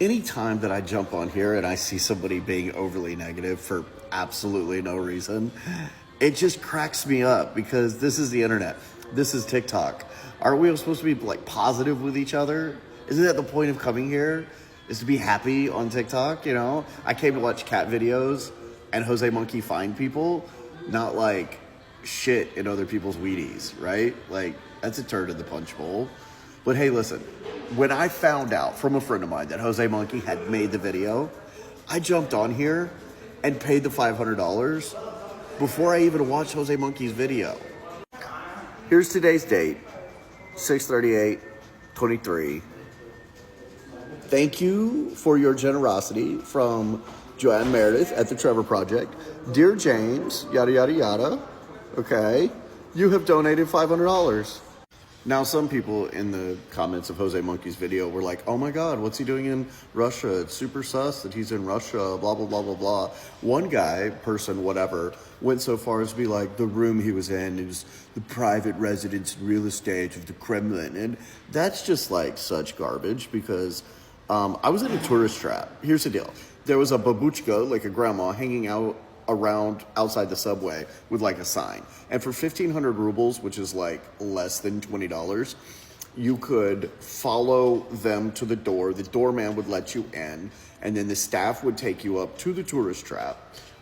Anytime that I jump on here and I see somebody being overly negative for absolutely no reason, it just cracks me up because this is the internet. This is TikTok. Aren't we supposed to be like positive with each other? Isn't that the point of coming here? Is to be happy on TikTok, you know? I came to watch cat videos and Jose Monkey find people, not like shit in other people's Wheaties, right? Like, that's a turd in the punch bowl. But hey, listen, when I found out from a friend of mine that Jose Monkey had made the video, I jumped on here and paid the $500 before I even watched Jose Monkey's video. Here's today's date, 6/38/23. Thank you for your generosity from Joanne Meredith at the Trevor Project. Dear James, yada, yada, yada. Okay. You have donated $500. Now, some people in the comments of Jose Monkey's video were like, oh my God, what's he doing in Russia? It's super sus that he's in Russia, blah, blah, blah, blah, blah. One guy, person, whatever, went so far as to be like, the room he was in is the private residence and real estate of the Kremlin. And that's just like such garbage because I was in a tourist trap. Here's the deal. There was a babushka, like a grandma, hanging out around outside the subway with like a sign. And for 1,500 rubles, which is like less than $20, you could follow them to the door. The doorman would let you in, and then the staff would take you up to the tourist trap,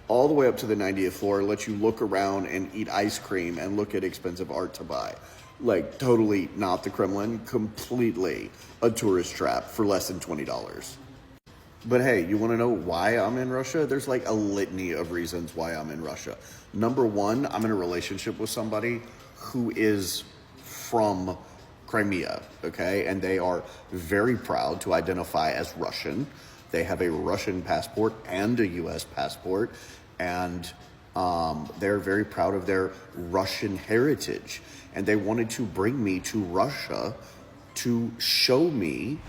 all the way up to the 90th floor, let you look around and eat ice cream and look at expensive art to buy. Like, totally not the Kremlin, completely a tourist trap for less than $20. But hey, you want to know why I'm in Russia? There's like a litany of reasons why I'm in Russia. Number one, I'm in a relationship with somebody who is from Crimea, okay? And they are very proud to identify as Russian. They have a Russian passport and a U.S. passport, and they're very proud of their Russian heritage. And they wanted to bring me to Russia to show me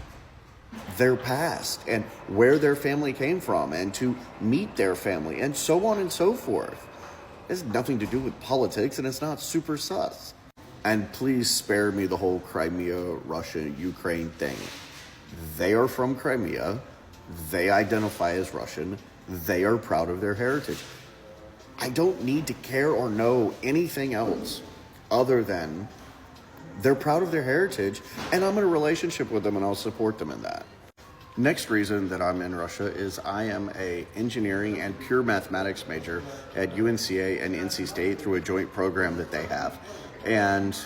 their past and where their family came from and to meet their family and so on and so forth. It has nothing to do with politics and it's not super sus. And please spare me the whole Crimea, Russia, Ukraine thing. They are from Crimea. They identify as Russian. They are proud of their heritage. I don't need to care or know anything else other than they're proud of their heritage, and I'm in a relationship with them, and I'll support them in that. Next reason that I'm in Russia is I am a engineering and pure mathematics major at UNCA and NC State through a joint program that they have. And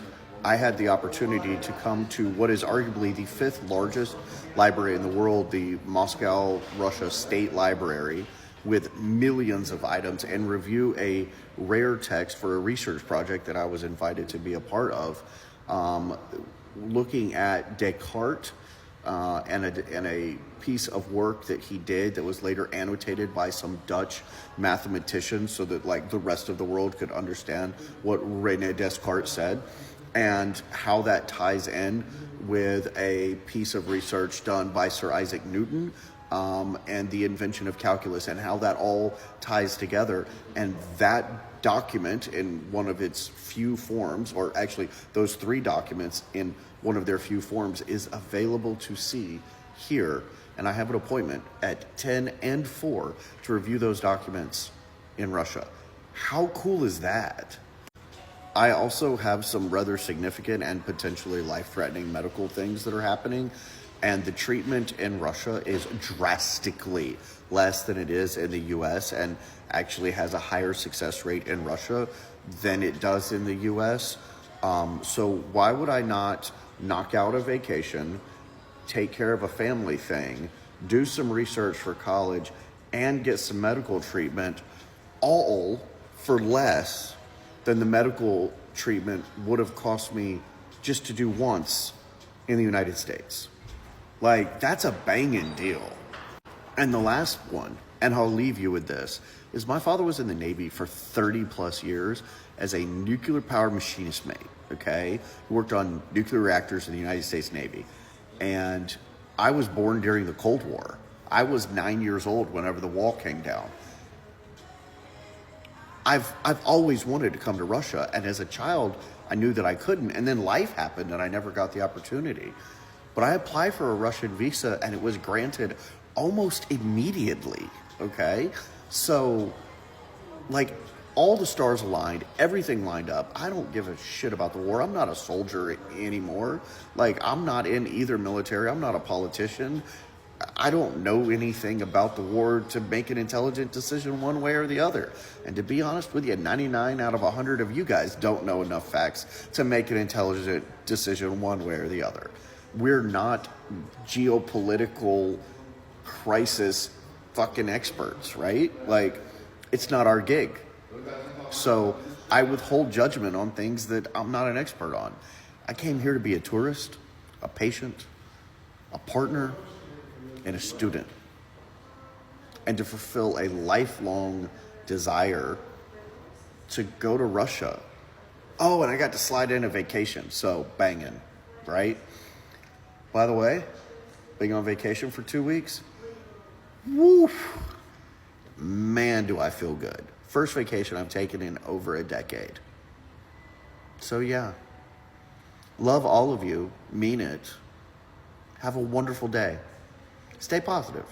I had the opportunity to come to what is arguably the 5th largest library in the world, the Moscow, Russia State Library, with millions of items, and review a rare text for a research project that I was invited to be a part of. Looking at Descartes and a piece of work that he did that was later annotated by some Dutch mathematicians so that like the rest of the world could understand what René Descartes said, and how that ties in with a piece of research done by Sir Isaac Newton and the invention of calculus, and how that all ties together. And that document in one of its few forms, or actually those 3 documents in one of their few forms, is available to see here. And I have an appointment at 10 and 4 to review those documents in Russia. How cool is that? I also have some rather significant and potentially life-threatening medical things that are happening, and the treatment in Russia is drastically less than it is in the US, and actually has a higher success rate in Russia than it does in the US. So why would I not knock out a vacation, take care of a family thing, do some research for college, and get some medical treatment, all for less than the medical treatment would have cost me just to do once in the United States? Like, that's a banging deal. And the last one, and I'll leave you with this, is my father was in the Navy for 30 plus years as a nuclear power machinist mate, okay? He worked on nuclear reactors in the United States Navy. And I was born during the Cold War. I was 9 years old whenever the wall came down. I've always wanted to come to Russia, and as a child, I knew that I couldn't, and then life happened and I never got the opportunity. But I applied for a Russian visa and it was granted almost immediately, okay? So, like, all the stars aligned, everything lined up. I don't give a shit about the war. I'm not a soldier anymore. Like, I'm not in either military. I'm not a politician. I don't know anything about the war to make an intelligent decision one way or the other. And to be honest with you, 99 out of 100 of you guys don't know enough facts to make an intelligent decision one way or the other. We're not geopolitical crisis fucking experts, right? Like, it's not our gig. So I withhold judgment on things that I'm not an expert on. I came here to be a tourist, a patient, a partner, and a student. And to fulfill a lifelong desire to go to Russia. Oh, and I got to slide in a vacation, so banging, right? By the way, being on vacation for 2 weeks, woo, man, do I feel good. First vacation I've taken in over a decade. So yeah, love all of you, mean it. Have a wonderful day. Stay positive.